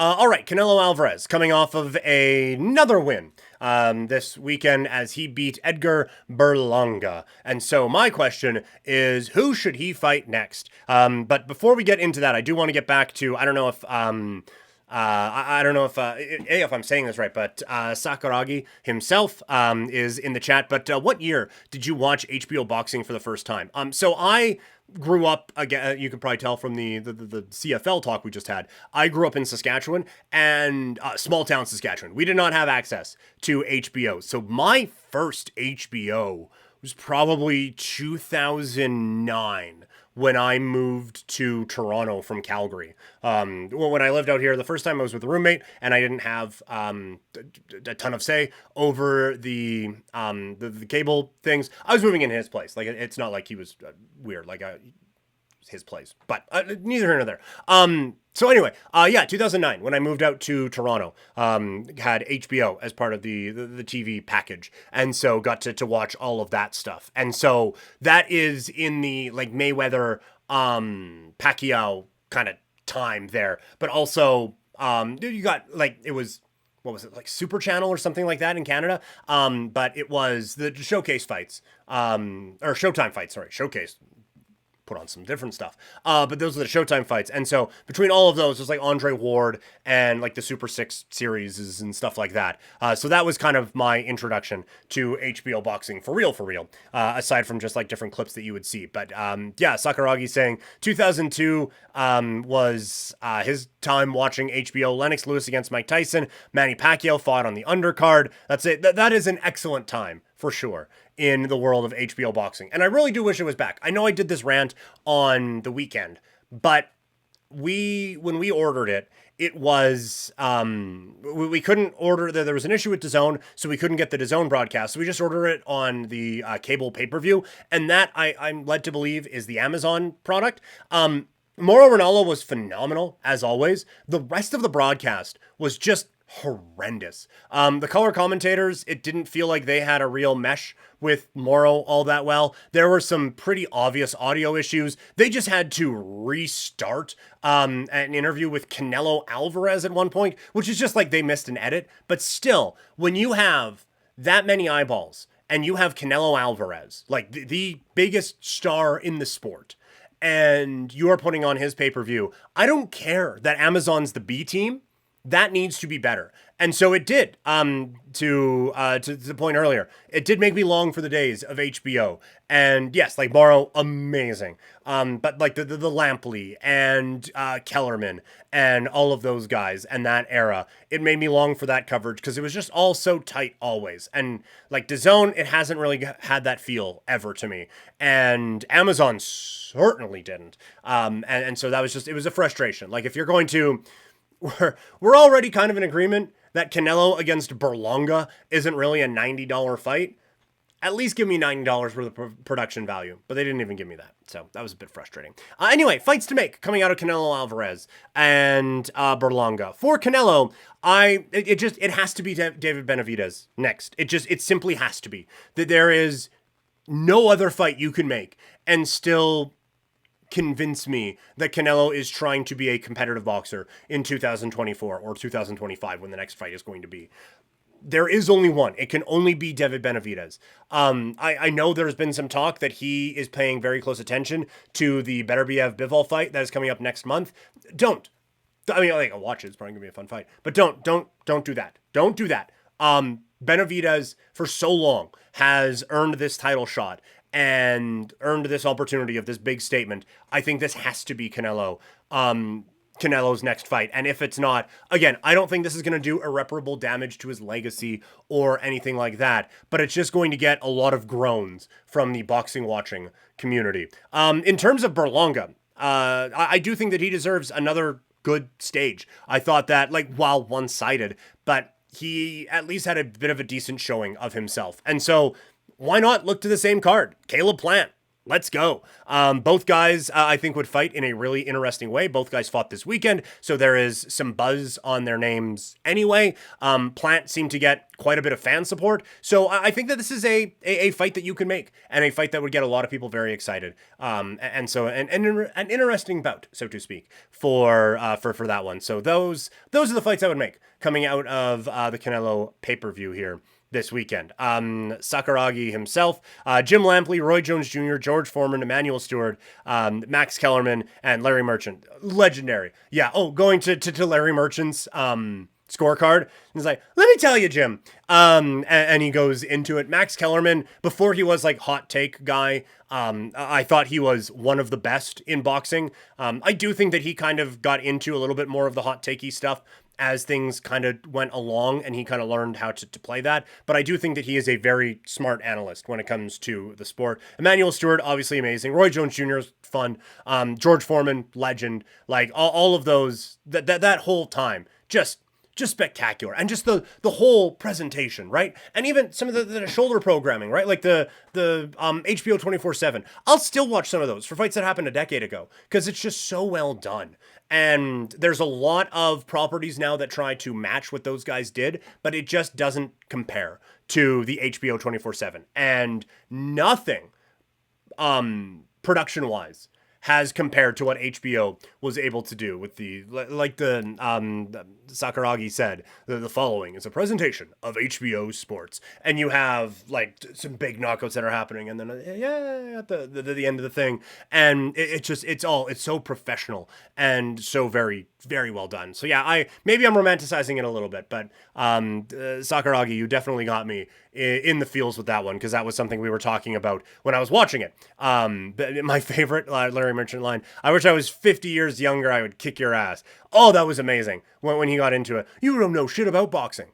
All right, Canelo Alvarez coming off of another win this weekend as he beat Edgar Berlanga. And so my question is, who should he fight next? But before we get into that, I do want to get back to, I don't know if I don't know if I'm saying this right, but Sakuragi himself is in the chat. But what year did you watch HBO boxing for the first time? So I grew up, again, you can probably tell from the CFL talk we just had. I grew up in Saskatchewan, and small town Saskatchewan. We did not have access to HBO. So my first HBO was probably 2009 when I moved to Toronto from Calgary. Well, when I lived out here, the first time I was with a roommate, and I didn't have a ton of say over the cable things. I was moving in his place. Like, it's not like he was weird. Like, his place, but neither here nor there. So anyway, 2009 when I moved out to Toronto, had HBO as part of the TV package, and so got to watch all of that stuff. And so that is in the like Mayweather, Pacquiao kind of time there, but also you got like it was. What was it, like Super Channel or something like that in Canada? But it was the Showcase fights, or Showtime fights. Sorry, Showcase. Put on some different stuff. But those are the Showtime fights. And so between all of those, there's like Andre Ward and like the Super 6 series and stuff like that. So that was kind of my introduction to HBO boxing for real, aside from just like different clips that you would see. But Sakuragi saying 2002 was his time watching HBO. Lennox Lewis against Mike Tyson. Manny Pacquiao fought on the undercard. That's it. That is an excellent time for sure in the world of HBO boxing. And I really do wish it was back. I know I did this rant on the weekend, but when we ordered it, it was, we couldn't order, there was an issue with DAZN, so we couldn't get the DAZN broadcast. So we just ordered it on the cable pay-per-view. And that I'm led to believe is the Amazon product. Mauro Ranallo was phenomenal, as always. The rest of the broadcast was just horrendous. The color commentators, it didn't feel like they had a real mesh with Mauro all that well. There were some pretty obvious audio issues. They just had to restart an interview with Canelo Alvarez at one point, which is just like they missed an edit. But still, when you have that many eyeballs and you have Canelo Alvarez, like the biggest star in the sport, and you are putting on his pay-per-view, I don't care that Amazon's the B team. That needs to be better. And so it did, to the point earlier, it did make me long for the days of HBO. And yes, like Mauro, amazing. But like the Lampley and Kellerman and all of those guys and that era, it made me long for that coverage because it was just all so tight always. And like DAZN, it hasn't really had that feel ever to me. And Amazon certainly didn't. And so that was just, it was a frustration. Like if you're going to, we're already kind of in agreement that Canelo against Berlanga isn't really a $90 fight. At least give me $90 worth of production value, but they didn't even give me that. So that was a bit frustrating. Anyway, fights to make coming out of Canelo Alvarez and Berlanga. For Canelo, it has to be David Benavidez next. It simply has to be. That there is no other fight you can make and still convince me that Canelo is trying to be a competitive boxer in 2024 or 2025 when the next fight is going to be. There is only one. It can only be David Benavidez. I know there's been some talk that he is paying very close attention to the Beterbiev Bivol fight that is coming up next month. Don't. I mean, like, I'll watch it. It's probably gonna be a fun fight. But don't do that. Don't do that. Benavidez for so long has earned this title shot and earned this opportunity of this big statement. I think this has to be Canelo's next fight. And if it's not, again, I don't think this is going to do irreparable damage to his legacy or anything like that, but it's just going to get a lot of groans from the boxing watching community. In terms of Berlanga, I do think that he deserves another good stage. I thought that, like, while one-sided, but he at least had a bit of a decent showing of himself. And so why not look to the same card? Caleb Plant. Let's go. Both guys, I think, would fight in a really interesting way. Both guys fought this weekend, so there is some buzz on their names anyway. Plant seemed to get quite a bit of fan support, so I think that this is a fight that you can make, and a fight that would get a lot of people very excited. And so an interesting bout, so to speak, for that one. So those are the fights I would make coming out of the Canelo pay-per-view here this weekend. Sakuragi himself, Jim Lampley, Roy Jones Jr., George Foreman, Emmanuel Stewart, Max Kellerman, and Larry Merchant. Legendary. Yeah. Oh, going to Larry Merchant's scorecard. He's like, let me tell you, Jim. And he goes into it. Max Kellerman, before he was like hot take guy, I thought he was one of the best in boxing. I do think that he kind of got into a little bit more of the hot takey stuff as things kind of went along, and he kind of learned how to play that. But I do think that he is a very smart analyst when it comes to the sport. Emmanuel Stewart, obviously amazing. Roy Jones Jr. is fun. George Foreman, legend. Like all of those, that whole time, just spectacular. And just the whole presentation, right? And even some of the shoulder programming, right? Like the HBO 24/7. I'll still watch some of those for fights that happened a decade ago because it's just so well done. And there's a lot of properties now that try to match what those guys did, but it just doesn't compare to the HBO 24/7. And nothing production-wise has compared to what HBO was able to do with the Sakuragi said, the following is a presentation of HBO sports, and you have like some big knockouts that are happening, and then at the end of the thing, and it's so professional and so very, very well done. So yeah, maybe I'm romanticizing it a little bit, but Sakuragi, you definitely got me in the feels with that one, because that was something we were talking about when I was watching it. My favorite Larry Merchant line, I wish I was 50 years younger, I would kick your ass. Oh, that was amazing when he got into it. You don't know shit about boxing.